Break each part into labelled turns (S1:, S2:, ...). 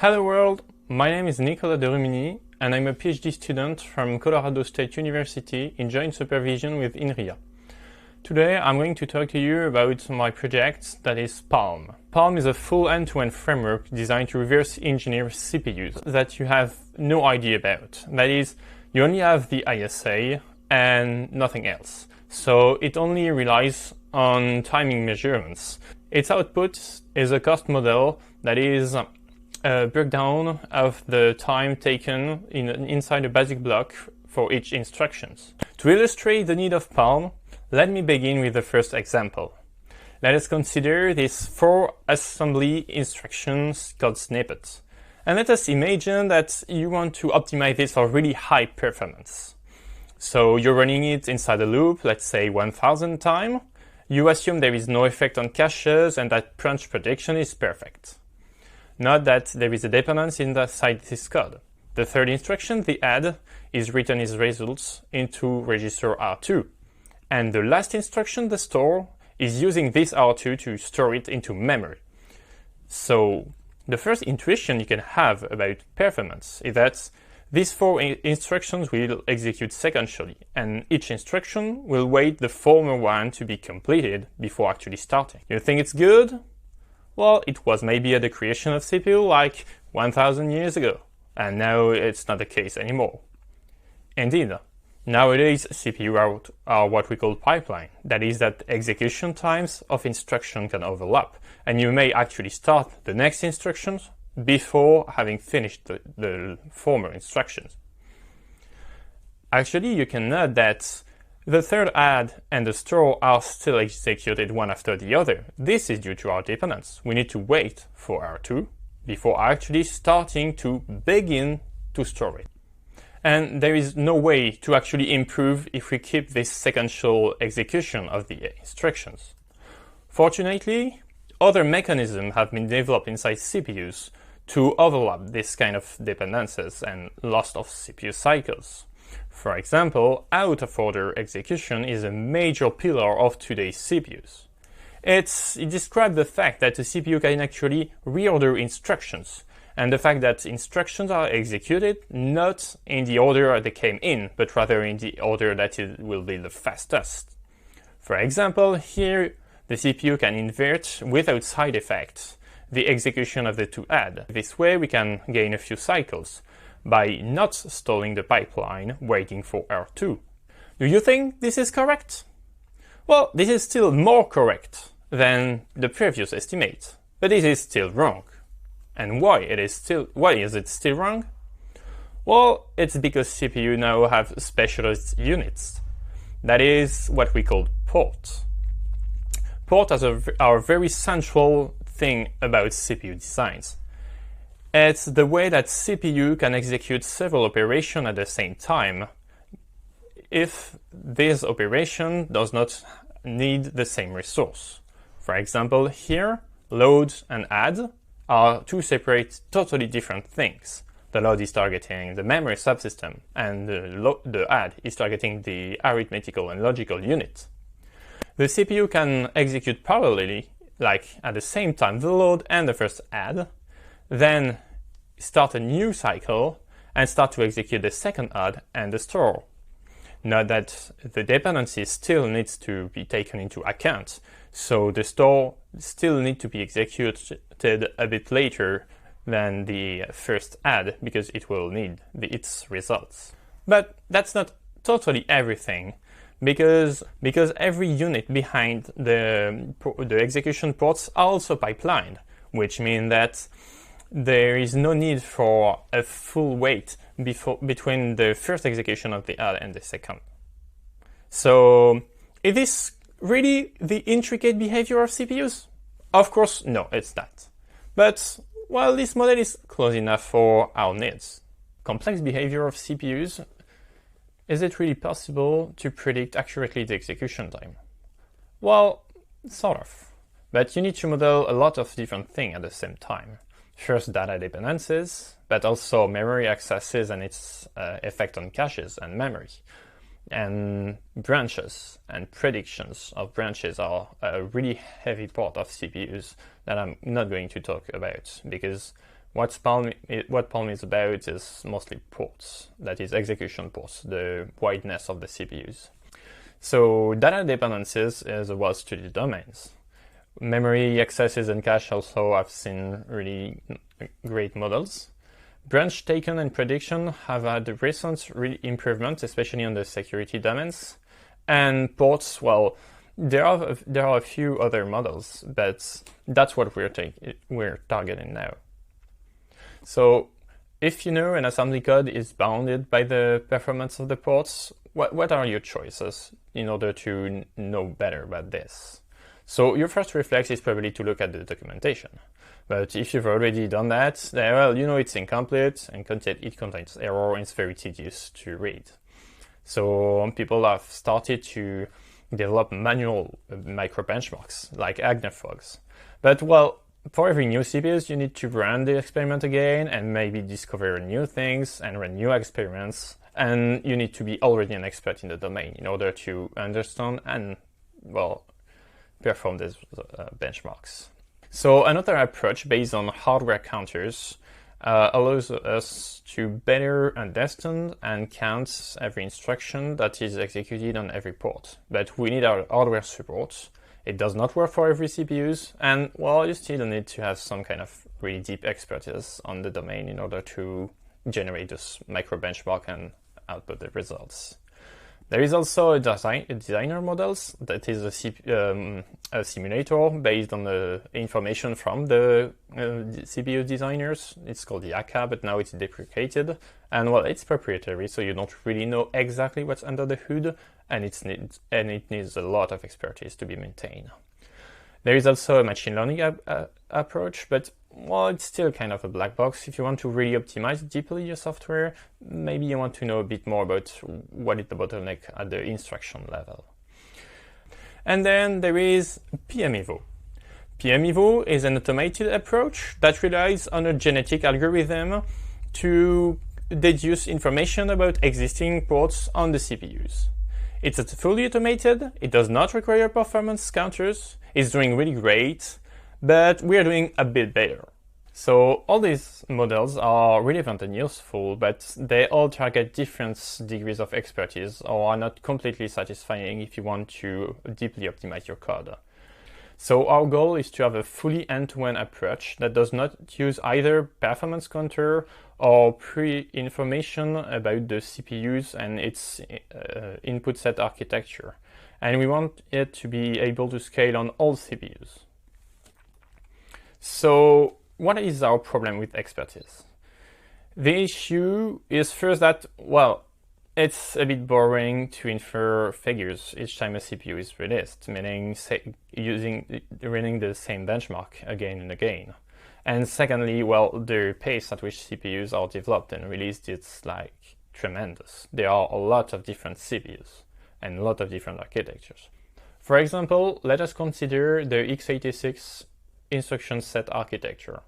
S1: Hello world, my name is Nicolas Derumigny and I'm a PhD student from Colorado State University in joint supervision with Inria. Today I'm going to talk to you about my project that is PALMED. PALMED is a full end-to-end framework designed to reverse engineer CPUs that you have no idea about. That is, you only have the ISA and nothing else. So it only relies on timing measurements. Its output is a cost model that is a breakdown of the time taken inside a basic block for each instruction. To illustrate the need of PALMED, let me begin with the first example. Let us consider these 4 assembly instructions called snippets. And let us imagine that you want to optimize this for really high performance. So you're running it inside a loop, let's say 1000 times. You assume there is no effect on caches and that branch prediction is perfect. Note that there is a dependence inside this code. The third instruction, the add, is written as results into register R2. And the last instruction, the store, is using this R2 to store it into memory. So the first intuition you can have about performance is that these 4 instructions will execute sequentially, and each instruction will wait the former one to be completed before actually starting. You think it's good? Well, it was maybe at the creation of CPU like 1000 years ago, and now it's not the case anymore. Indeed, nowadays CPU are what we call pipeline. That is that execution times of instruction can overlap, and you may actually start the next instructions before having finished the former instructions. Actually, you can note that the third add and the store are still executed one after the other. This is due to our dependence. We need to wait for R2 before actually starting to begin to store it. And there is no way to actually improve if we keep this sequential execution of the instructions. Fortunately, other mechanisms have been developed inside CPUs to overlap this kind of dependencies and loss of CPU cycles. For example, out-of-order execution is a major pillar of today's CPUs. It describes the fact that the CPU can actually reorder instructions, and the fact that instructions are executed not in the order they came in, but rather in the order that it will be the fastest. For example, here the CPU can invert without side effects the execution of the 2 add. This way we can gain a few cycles by not stalling the pipeline waiting for R2. Do you think this is correct? Well, this is still more correct than the previous estimate, but it is still wrong. And why is it still wrong? Well, it's because CPU now have specialized units. That is what we call ports. Ports are a very central thing about CPU designs. It's the way that CPU can execute several operations at the same time if this operation does not need the same resource. For example, here, load and add are 2 separate, totally different things. The load is targeting the memory subsystem, and the add is targeting the arithmetical and logical unit. The CPU can execute parallelly, like at the same time the load and the first add, then start a new cycle and start to execute the second add and the store. Note that the dependency still needs to be taken into account, so the store still needs to be executed a bit later than the first add because it will need its results. But that's not totally everything, because every unit behind the execution ports are also pipelined, which means that there is no need for a full wait between the first execution of the add and the second. So, is this really the intricate behavior of CPUs? Of course, no, it's not. But, well, this model is close enough for our needs. Complex behavior of CPUs. Is it really possible to predict accurately the execution time? Well, sort of. But you need to model a lot of different things at the same time. First, data dependencies, but also memory accesses and its effect on caches and memory. And branches and predictions of branches are a really heavy part of CPUs that I'm not going to talk about, because What PALMED is about is mostly ports, that is execution ports, the wideness of the CPUs. So data dependencies is well-studied domains. Memory accesses and cache also have seen really great models. Branch taken and prediction have had recent improvements, especially on the security domains. And ports, well, there are a few other models, but that's what we're targeting now. So if you know an assembly code is bounded by the performance of the ports, what are your choices in order to know better about this? So your first reflex is probably to look at the documentation. But if you've already done that, well, you know it's incomplete and it contains error and it's very tedious to read. So people have started to develop manual micro benchmarks like AgnaFogs. But well, for every new CPUs, you need to run the experiment again and maybe discover new things and run new experiments. And you need to be already an expert in the domain in order to understand and, well, perform these benchmarks. So another approach based on hardware counters allows us to better understand and count every instruction that is executed on every port. But we need our hardware support. It does not work for every CPUs, and well, you still need to have some kind of really deep expertise on the domain in order to generate this micro benchmark and output the results. There is also a designer models that is a simulator based on the information from the CPU designers. It's called the ACA, but now it's deprecated. And well, it's proprietary, so you don't really know exactly what's under the hood, and it needs a lot of expertise to be maintained. There is also a machine learning approach, but well, it's still kind of a black box. If you want to really optimize deeply your software, maybe you want to know a bit more about what is the bottleneck at the instruction level. And then there is PMEvo. PMEvo is an automated approach that relies on a genetic algorithm to deduce information about existing ports on the CPUs. It's fully automated, it does not require performance counters, it's doing really great, but we are doing a bit better. So all these models are relevant and useful, but they all target different degrees of expertise or are not completely satisfying if you want to deeply optimize your code. So our goal is to have a fully end-to-end approach that does not use either performance counter or pre-information about the CPUs and its input set architecture. And we want it to be able to scale on all CPUs. So what is our problem with expertise? The issue is first that, well, it's a bit boring to infer figures each time a CPU is released, meaning running the same benchmark again and again. And secondly, well, the pace at which CPUs are developed and released is like tremendous. There are a lot of different CPUs and a lot of different architectures. For example, let us consider the x86 instruction set architecture.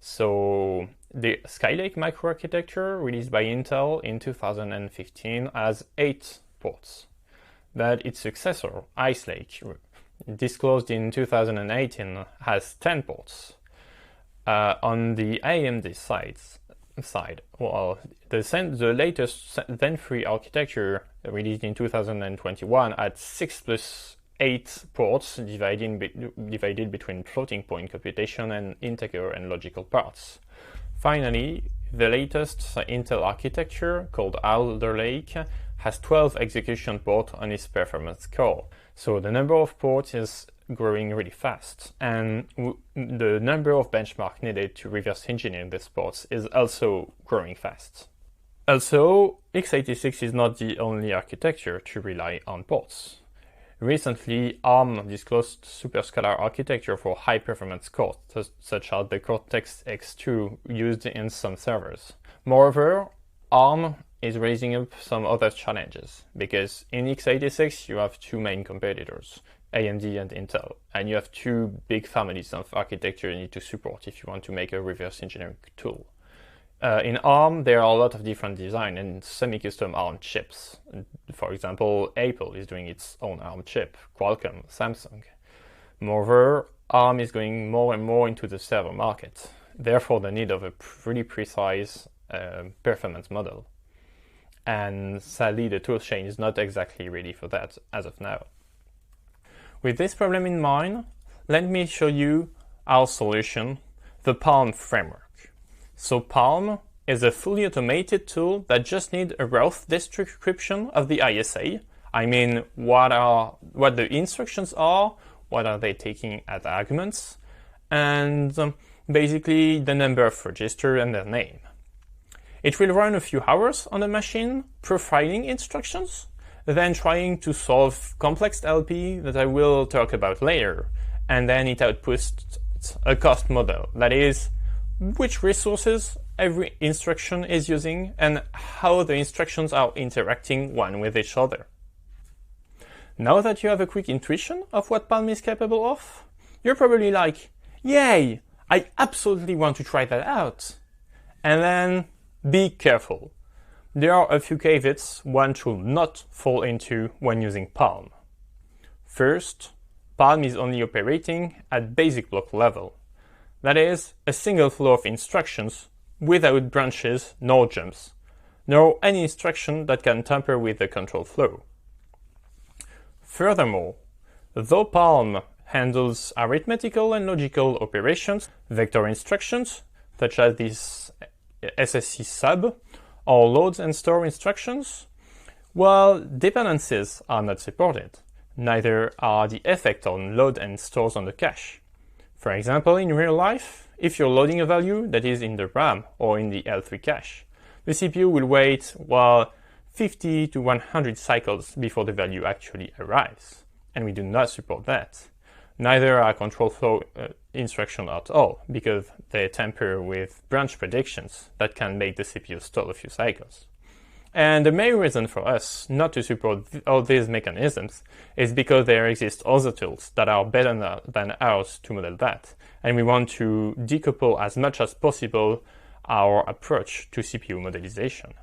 S1: So the Skylake microarchitecture released by Intel in 2015 has 8 ports, but its successor, Ice Lake, disclosed in 2018, has 10 ports. On the AMD side, well, the latest Zen 3 architecture released in 2021 had 6+8 ports divided between floating point computation and integer and logical parts. Finally, the latest Intel architecture, called Alder Lake, has 12 execution ports on its performance core. So the number of ports is growing really fast, and the number of benchmarks needed to reverse engineer these ports is also growing fast. Also, x86 is not the only architecture to rely on ports. Recently, ARM disclosed Superscalar architecture for high-performance cores, such as the Cortex-X2 used in some servers. Moreover, ARM is raising up some other challenges, because in x86 you have two main competitors, AMD and Intel, and you have two big families of architecture you need to support if you want to make a reverse engineering tool. In ARM, there are a lot of different design and semi-custom ARM chips. For example, Apple is doing its own ARM chip, Qualcomm, Samsung. Moreover, ARM is going more and more into the server market. therefore the need of a pretty precise performance model. And sadly, the toolchain is not exactly ready for that as of now. With this problem in mind, let me show you our solution, the PALM framework. So PALM is a fully automated tool that just needs a rough description of the ISA. I mean, what the instructions are, what are they taking as arguments, and basically the number of registers and their name. It will run a few hours on the machine, profiling instructions, then trying to solve complex LP that I will talk about later, and then it outputs a cost model, that is, which resources every instruction is using and how the instructions are interacting one with each other. Now that you have a quick intuition of what PALM is capable of, you're probably like, yay, I absolutely want to try that out. And then be careful. There are a few caveats one should not fall into when using PALM. First, PALM is only operating at basic block level. That is, a single flow of instructions without branches nor jumps, nor any instruction that can tamper with the control flow. Furthermore, though PALM handles arithmetical and logical operations, vector instructions, such as this SSC sub, or loads and store instructions, while dependencies are not supported, neither are the effect on load and stores on the cache. For example, in real life, if you're loading a value that is in the RAM or in the L3 cache, the CPU will wait 50 to 100 cycles before the value actually arrives, and we do not support that. Neither are control flow instructions at all, because they tamper with branch predictions that can make the CPU stall a few cycles. And the main reason for us not to support all these mechanisms is because there exist other tools that are better than ours to model that, and we want to decouple as much as possible our approach to CPU modelization.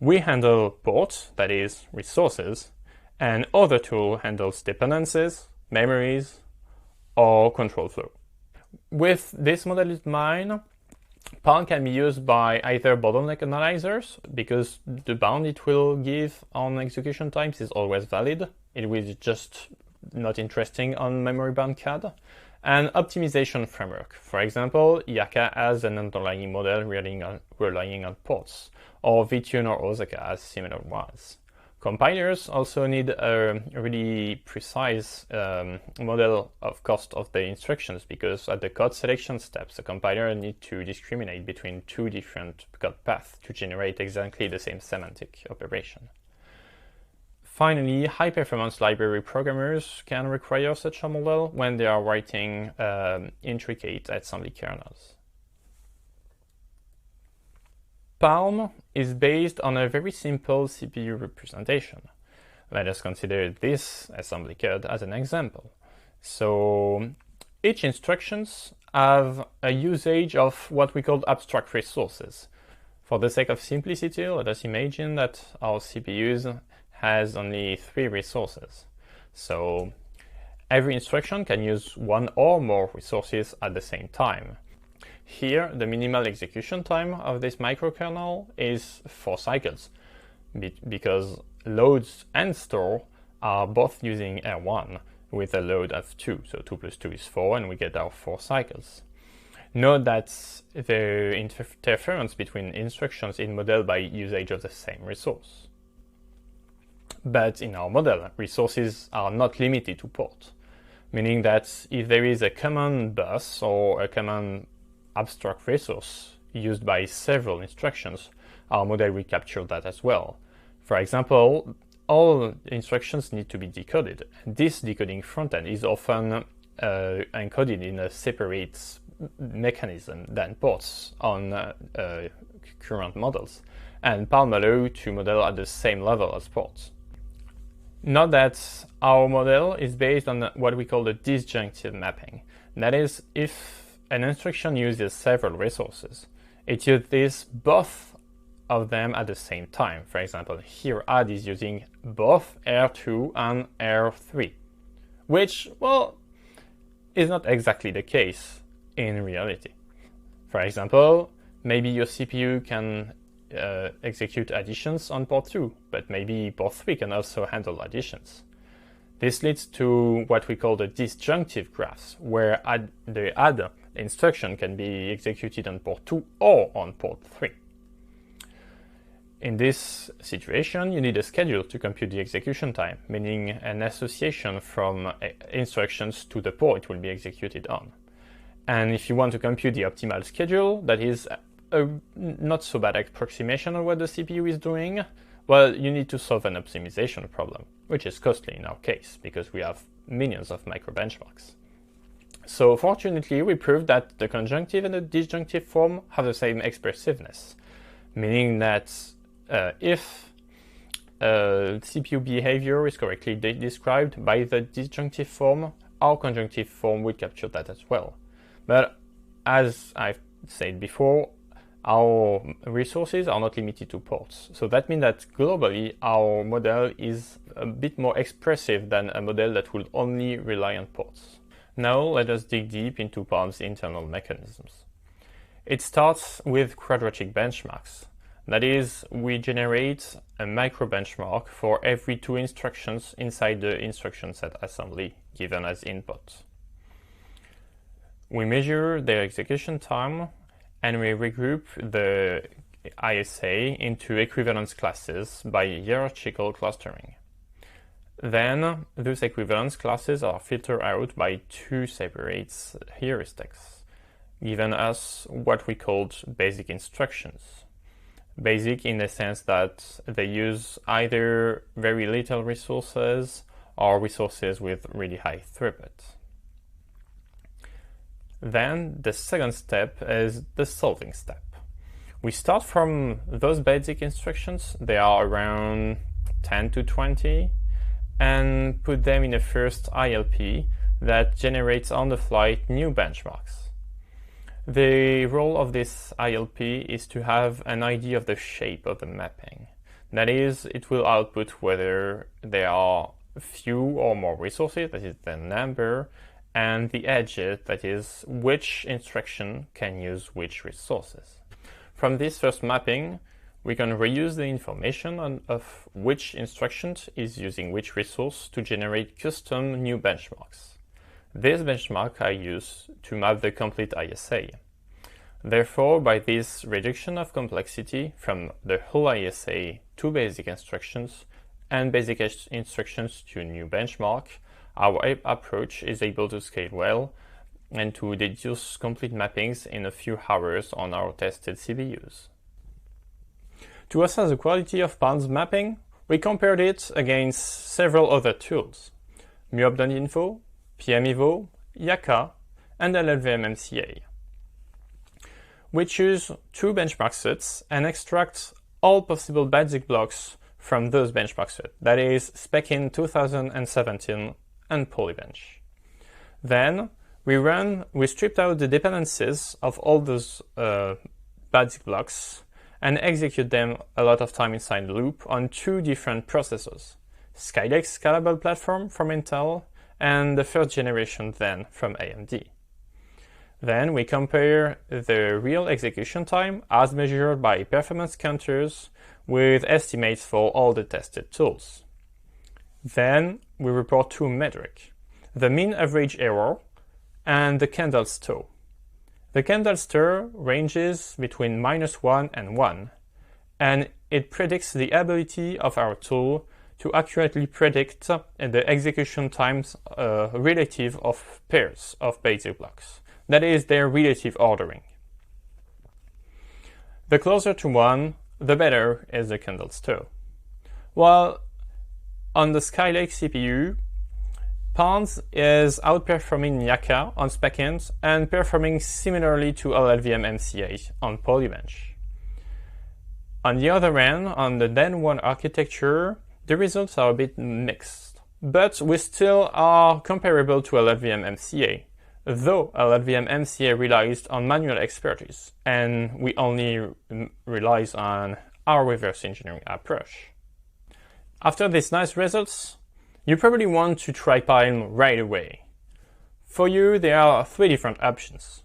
S1: We handle ports, that is, resources, and other tool handles dependencies, memories, or control flow. With this model in mind, PALM can be used by either bottleneck analyzers, because the bound it will give on execution times is always valid. It will just not interesting on memory bound CAD, and optimization framework. For example, Yaka has an underlying model relying on ports, or VTune or Osaka has similar ones. Compilers also need a really precise model of cost of the instructions, because at the code selection steps, the compiler needs to discriminate between two different code paths to generate exactly the same semantic operation. Finally, high-performance library programmers can require such a model when they are writing intricate assembly kernels. PALM is based on a very simple CPU representation. Let us consider this assembly code as an example. So each instructions have a usage of what we call abstract resources. For the sake of simplicity, let us imagine that our CPUs has only 3 resources. So every instruction can use one or more resources at the same time. Here, the minimal execution time of this microkernel is 4 cycles, because loads and store are both using R1 with a load of 2. So 2 plus 2 is 4, and we get our 4 cycles. Note that the interference between instructions is modeled by usage of the same resource. But in our model, resources are not limited to port, meaning that if there is a common bus or a common abstract resource used by several instructions, our model will capture that as well. For example, all instructions need to be decoded. This decoding frontend is often encoded in a separate mechanism than ports on current models, and PALM allows to model at the same level as ports. Note that our model is based on what we call the disjunctive mapping. That is, if an instruction uses several resources, it uses both of them at the same time. For example, here add is using both R2 and R3, which, well, is not exactly the case in reality. For example, maybe your CPU can execute additions on port 2, but maybe port 3 can also handle additions. This leads to what we call the disjunctive graphs, where the add instruction can be executed on port 2 or on port 3. In this situation, you need a schedule to compute the execution time, meaning an association from instructions to the port it will be executed on. And if you want to compute the optimal schedule, that is a not so bad approximation of what the CPU is doing, well, you need to solve an optimization problem, which is costly in our case, because we have millions of micro benchmarks. So fortunately, we proved that the conjunctive and the disjunctive form have the same expressiveness, meaning that if CPU behavior is correctly described by the disjunctive form, our conjunctive form will capture that as well. But as I've said before, our resources are not limited to ports. So that means that globally, our model is a bit more expressive than a model that will only rely on ports. Now let us dig deep into PALM's internal mechanisms. It starts with quadratic benchmarks. That is, we generate a micro benchmark for every 2 instructions inside the instruction set assembly given as input. We measure their execution time and we regroup the ISA into equivalence classes by hierarchical clustering. Then, those equivalence classes are filtered out by 2 separate heuristics, giving us what we called basic instructions. Basic in the sense that they use either very little resources or resources with really high throughput. Then the second step is the solving step. We start from those basic instructions, they are around 10 to 20, and put them in a first ILP that generates on the fly new benchmarks. The role of this ILP is to have an idea of the shape of the mapping. That is, it will output whether there are few or more resources, that is the number, and the edges, that is, which instruction can use which resources. From this first mapping, we can reuse the information of which instruction is using which resource to generate custom new benchmarks. This benchmark I use to map the complete ISA. Therefore, by this reduction of complexity from the whole ISA to basic instructions and basic instructions to new benchmark, our approach is able to scale well and to deduce complete mappings in a few hours on our tested CPUs. To assess the quality of PALM's mapping, we compared it against several other tools: muopdon.info, PMEvo, Yaka, and LLVM-MCA. We choose 2 benchmark sets and extract all possible basic blocks from those benchmark sets, that is, SpecIn 2017 and Polybench. Then we stripped out the dependencies of all those basic blocks and execute them a lot of time inside the loop on 2 different processors: Skylake Scalable platform from Intel and the first generation then from AMD. Then we compare the real execution time as measured by performance counters with estimates for all the tested tools. Then we report 2 metrics: the mean average error and the candle stir. The candle stir ranges between -1 and 1, and it predicts the ability of our tool to accurately predict the execution times relative of pairs of basic blocks. That is, their relative ordering. The closer to 1, the better is the candle stir. While on the Skylake CPU, PALM's is outperforming Yaka on SpecIn and performing similarly to LLVM-MCA on Polybench. On the other hand, on the Den 1 architecture, the results are a bit mixed, but we still are comparable to LLVM-MCA, though LLVM-MCA relies on manual expertise, and we only relies on our reverse engineering approach. After these nice results, you probably want to try PALM right away. For you, there are 3 different options.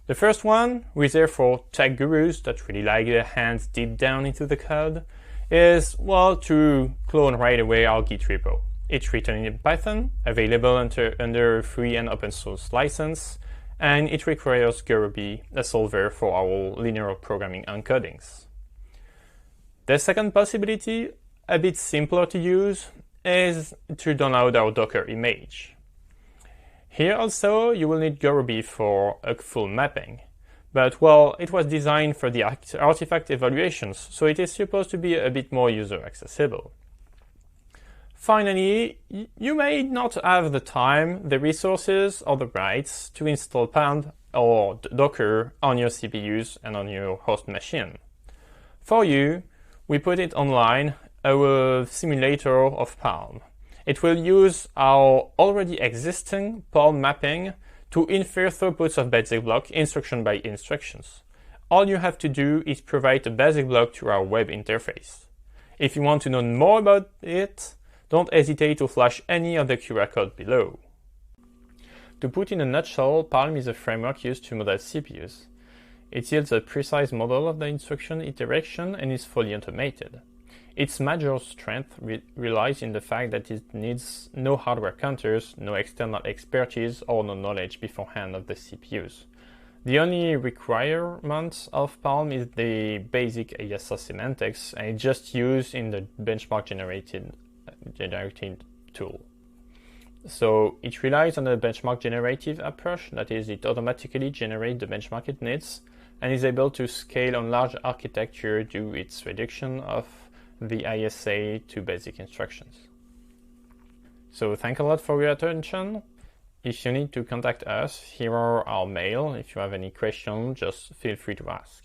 S1: The first one, reserved for tech gurus that really like their hands deep down into the code, is, well, to clone right away our Git repo. It's written in Python, available under a free and open source license, and it requires Gruber, a solver for our linear programming encodings. The second possibility, a bit simpler to use, is to download our Docker image. Here also, you will need Gruber for a full mapping. But, well, it was designed for the artifact evaluations, so it is supposed to be a bit more user accessible. Finally, you may not have the time, the resources, or the rights to install PALMED or Docker on your CPUs and on your host machine. For you, we put it online, a simulator of PALM. It will use our already existing PALM mapping to infer throughputs of basic block instruction by instructions. All you have to do is provide a basic block to our web interface. If you want to know more about it, don't hesitate to flash any of the QR code below. To put in a nutshell, PALM is a framework used to model CPUs. It yields a precise model of the instruction iteration and is fully automated. Its major strength relies in the fact that it needs no hardware counters, no external expertise, or no knowledge beforehand of the CPUs. The only requirement of PALM is the basic ASO semantics, and it's just used in the benchmark generated tool. So it relies on a benchmark generative approach, that is, it automatically generates the benchmark it needs, and is able to scale on large architecture due to its reduction of the ISA to basic instructions. So thanks a lot for your attention. If you need to contact us, here are our mail. If you have any questions, just feel free to ask.